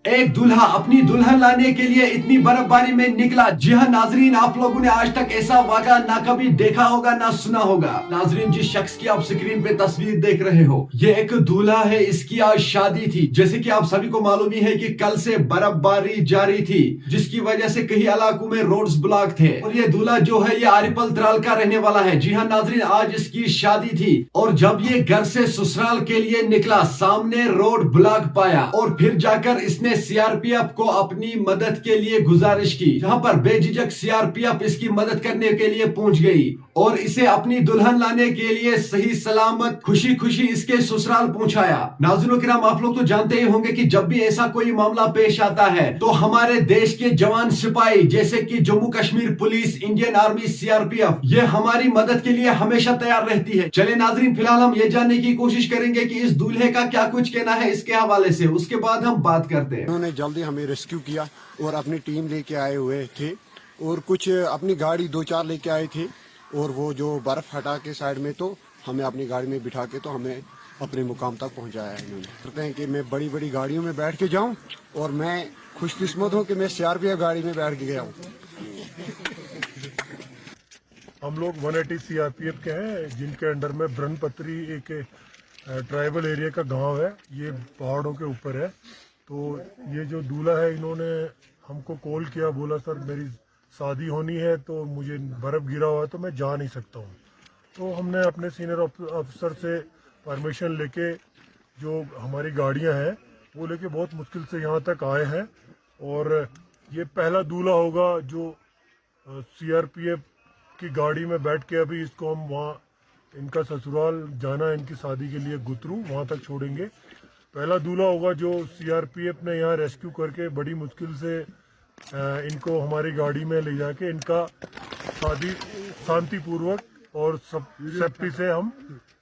एक दूल्हा अपनी दुल्हन लाने के लिए इतनी बर्फबारी में निकला। जी हाँ नाजरीन, आप लोगों ने आज तक ऐसा वाक़ा ना कभी देखा होगा ना सुना होगा। नाजरीन, जिस शख्स की आप स्क्रीन पे तस्वीर देख रहे हो, ये एक दूल्हा है। इसकी आज शादी थी। जैसे कि आप सभी को मालूम ही है कि कल से बर्फबारी जारी थी, जिसकी वजह से कई इलाकों में रोड्स ब्लॉक थे। और ये दूल्हा जो है ये आरिपल त्राल का रहने वाला है। जी हाँ नाजरीन, आज इसकी शादी थी और जब ये घर से ससुराल के लिए निकला, सामने रोड ब्लॉक पाया और फिर जाकर इसने सीआरपीएफ को अपनी मदद के लिए गुजारिश की, जहां पर बेझिझक सीआरपीएफ इसकी मदद करने के लिए पहुंच गई और इसे अपनी दुल्हन लाने के लिए सही सलामत खुशी खुशी इसके ससुराल पहुंचाया। नाज़रीन किराम, आप लोग तो जानते ही होंगे कि जब भी ऐसा कोई मामला पेश आता है तो हमारे देश के जवान सिपाही जैसे कि Jammu Kashmir police, Indian army, CRPF, ये हमारी मदद के लिए हमेशा तैयार रहती है। चले नाज़रीन, फिलहाल हम ये जानने की कोशिश करेंगे कि इस दूल्हे का क्या कुछ कहना है इसके हवाले से, उसके बाद हम बात करते हैं। उन्होंने जल्दी हमें रेस्क्यू किया और अपनी टीम लेके आए हुए थे और कुछ अपनी गाड़ी 2-4 लेके आए थे और वो जो बर्फ हटा के साइड में तो हमें अपनी गाड़ी में बिठा के तो हमें अपने मुकाम तक पहुंचाया है। इन्होंने कहते हैं कि मैं बड़ी बड़ी गाड़ियों में बैठ के जाऊं और मैं खुशकिस्मत हूं कि मैं सीआरपीएफ गाड़ी में बैठ के गया हूं। हम लोग 180 सीआरपीएफ के हैं, जिनके अंडर में ब्रह्मपत्री एक ट्राइबल एरिया का गांव है। ये पहाड़ों के ऊपर है। तो ये जो दूल्हा है, इन्होंने हमको कॉल किया, बोला सर मेरी शादी होनी है तो मुझे बर्फ़ गिरा हुआ है तो मैं जा नहीं सकता हूँ। तो हमने अपने सीनियर अफसर से परमिशन लेके जो हमारी गाड़ियाँ हैं वो लेके बहुत मुश्किल से यहाँ तक आए हैं। और ये पहला दूल्हा होगा जो सीआरपीएफ की गाड़ी में बैठ के अभी इसको हम वहाँ इनका ससुराल जाना है, इनकी शादी के लिए गुतरू वहाँ तक छोड़ेंगे। पहला दूल्हा होगा जो सीआरपीएफ ने यहाँ रेस्क्यू करके बड़ी मुश्किल से इनको हमारी गाड़ी में ले जाके इनका शादी शांतिपूर्वक और सेफ्टी से हम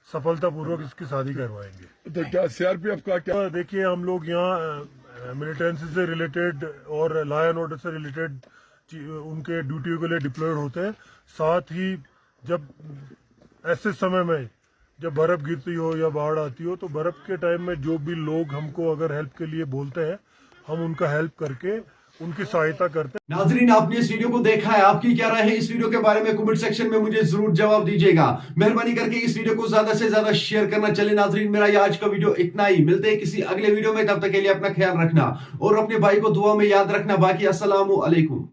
सफलतापूर्वक इसकी शादी करवाएंगे। तो क्या सीआरपीएफ का क्या? देखिए, हम लोग यहाँ मिलिटेंसी से रिलेटेड और लॉ एंड ऑर्डर से रिलेटेड उनके ड्यूटी के लिए डिप्लॉयड होते हैं। साथ ही जब ऐसे समय में जब बर्फ गिरती हो या बाढ़ आती हो तो बर्फ के टाइम में जो भी लोग हमको अगर हेल्प के लिए बोलते हैं, हम उनका हेल्प करके उनकी सहायता करते हैं। नाजरीन, आपने इस वीडियो को देखा है, आपकी क्या राय है इस वीडियो के बारे में कमेंट सेक्शन में मुझे जरूर जवाब दीजिएगा। मेहरबानी करके इस वीडियो को ज्यादा से ज्यादा शेयर करना। चले नाजरीन, मेरा ये आज का वीडियो इतना ही। मिलते हैं किसी अगले वीडियो में, तब तक के लिए अपना ख्याल रखना और अपने भाई को दुआ में याद रखना। बाकी अस्सलामु अलैकुम।